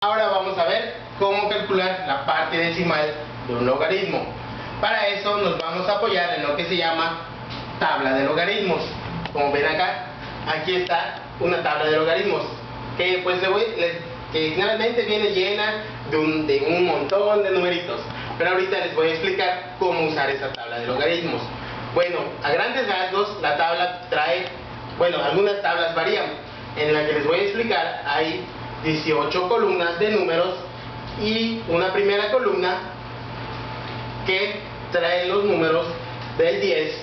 Ahora vamos a ver cómo calcular la parte decimal de un logaritmo. Para eso nos vamos a apoyar en lo que se llama tabla de logaritmos. Como ven acá, aquí está una tabla de logaritmos que pues que generalmente viene llena de un montón de numeritos. Pero ahorita les voy a explicar cómo usar esa tabla de logaritmos. Bueno, a grandes rasgos la tabla trae, bueno, algunas tablas varían. En la que les voy a explicar hay 18 columnas de números y una primera columna que trae los números del 10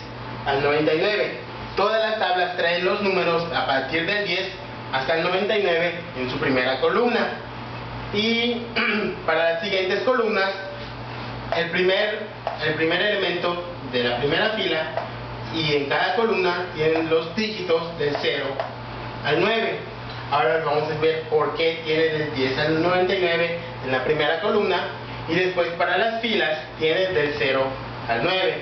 al 99. Todas las tablas traen los números a partir del 10 hasta el 99 en su primera columna. Y para las siguientes columnas, el primer elemento de la primera fila y en cada columna tienen los dígitos del 0 al 9. Ahora vamos a ver por qué tiene del 10 al 99 en la primera columna y después para las filas tiene del 0 al 9.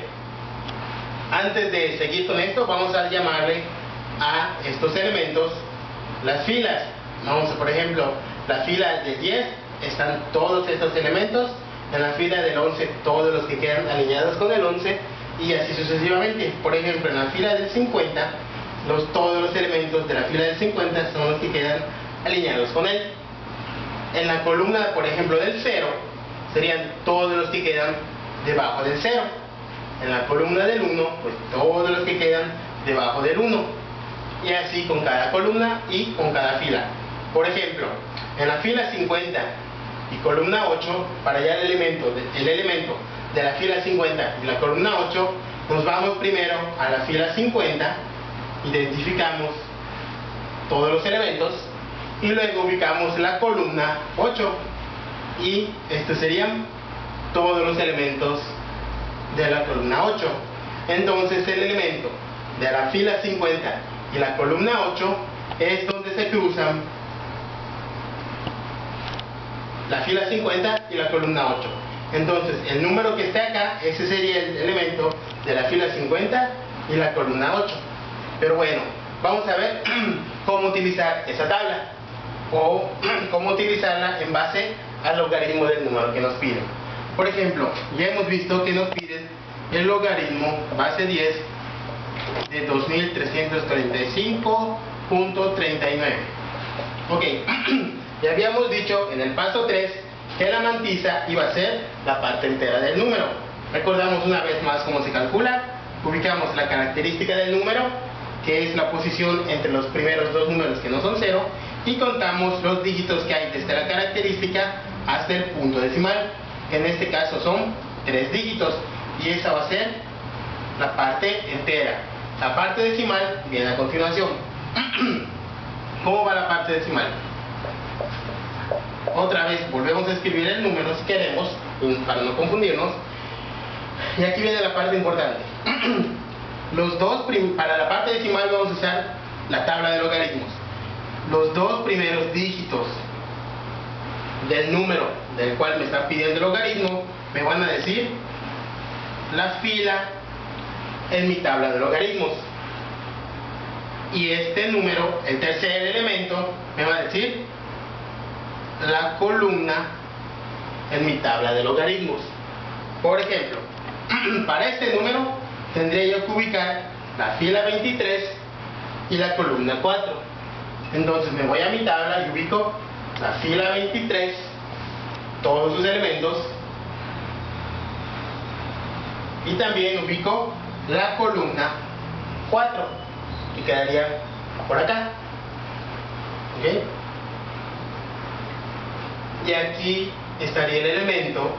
Antes de seguir con esto, vamos a llamarle a estos elementos las filas. Vamos a, por ejemplo, la fila del 10 están todos estos elementos, en la fila del 11 todos los que quedan alineados con el 11 y así sucesivamente. Por ejemplo, en la fila del 50 todos los elementos de la fila del 50 son los que quedan alineados con él. En la columna, por ejemplo, del 0 serían todos los que quedan debajo del 0. En la columna del 1, pues todos los que quedan debajo del 1. Y así con cada columna y con cada fila. Por ejemplo, en la fila 50 y columna 8, para hallar el elemento de la fila 50 y la columna 8, nos vamos primero a la fila 50, identificamos todos los elementos y luego ubicamos la columna 8 y estos serían todos los elementos de la columna 8. Entonces el elemento de la fila 50 y la columna 8 es donde se cruzan la fila 50 y la columna 8. Entonces el número que está acá, ese sería el elemento de la fila 50 y la columna 8. Pero bueno, vamos a ver cómo utilizar esa tabla o cómo utilizarla en base al logaritmo del número que nos piden. Por ejemplo, ya hemos visto que nos piden el logaritmo base 10 de 2335.39. Ok, ya habíamos dicho en el paso 3 que la mantisa iba a ser la parte entera del número. Recordamos una vez más cómo se calcula. Ubicamos la característica del número, que es la posición entre los primeros dos números que no son 0, y contamos los dígitos que hay desde la característica hasta el punto decimal, que en este caso son 3 dígitos, y esa va a ser la parte entera. La parte decimal viene a continuación. ¿Cómo va la parte decimal? Otra vez volvemos a escribir el número si queremos, para no confundirnos, y aquí viene la parte importante. Para la parte decimal vamos a usar la tabla de logaritmos. Los dos primeros dígitos del número del cual me están pidiendo el logaritmo me van a decir la fila en mi tabla de logaritmos. Y este número, el tercer elemento, me va a decir la columna en mi tabla de logaritmos. Por ejemplo, para este número tendría yo que ubicar la fila 23 y la columna 4. Entonces me voy a mi tabla y ubico la fila 23, todos sus elementos, y también ubico la columna 4, que quedaría por acá. ¿Okay? Y aquí estaría el elemento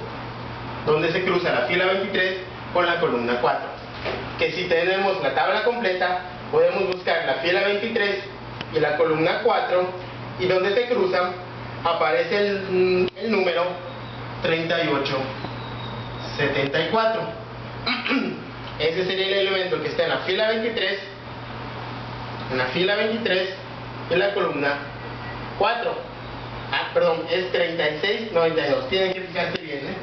donde se cruza la fila 23 con la columna 4. Que si tenemos la tabla completa, podemos buscar la fila 23 y la columna 4, y donde se cruzan aparece el número 3874. Ese sería el elemento que está en la fila 23, y la columna 4. Perdón, es 3692. Tienen que fijarse bien,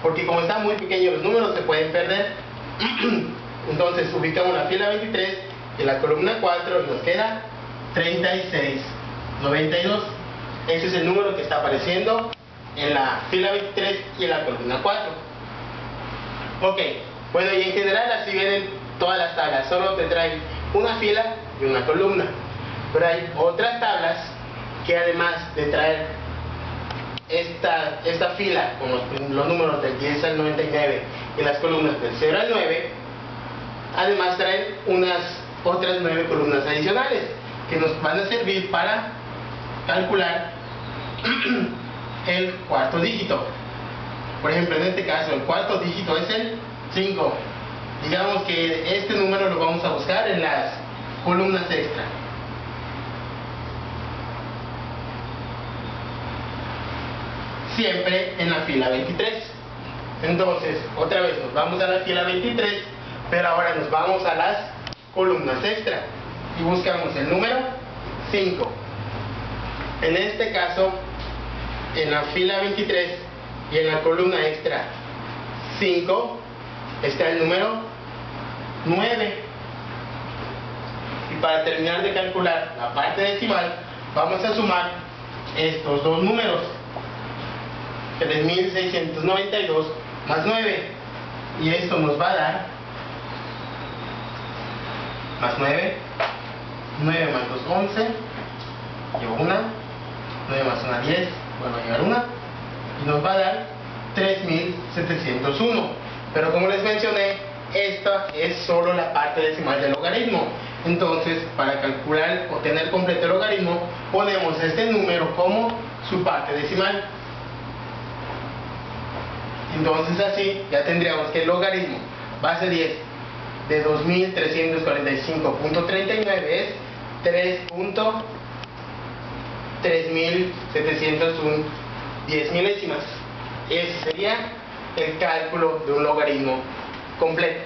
porque como están muy pequeños los números se pueden perder. Entonces ubicamos la fila 23 y la columna 4 y nos queda 3692. Ese es el número que está apareciendo en la fila 23 y en la columna 4. Ok, bueno, y en general así vienen todas las tablas, solo te traen una fila y una columna. Pero hay otras tablas que además de traer esta fila con los números del 10 al 99 y las columnas del 0 al 9, además traen unas otras 9 columnas adicionales que nos van a servir para calcular el cuarto dígito. Por ejemplo, en este caso el cuarto dígito es el 5. Digamos que este número lo vamos a buscar en las columnas extra. Siempre en la fila 23. Entonces, otra vez nos vamos a la fila 23, pero ahora nos vamos a las columnas extra y buscamos el número 5. En este caso, en la fila 23 y en la columna extra 5 está el número 9. Y para terminar de calcular la parte decimal, vamos a sumar estos dos números, 3.692 más 9, y esto nos va a dar más 9, 9 más 2, 11, llevo una, 9 más 1, 10, vuelvo a llevar una, y nos va a dar 3.701. Pero como les mencioné, esta es solo la parte decimal del logaritmo. Entonces, para calcular o tener completo el logaritmo, ponemos este número como su parte decimal. Entonces así ya tendríamos que el logaritmo base 10 de 2345.39 es 3.3701 10 milésimas. Ese sería el cálculo de un logaritmo completo.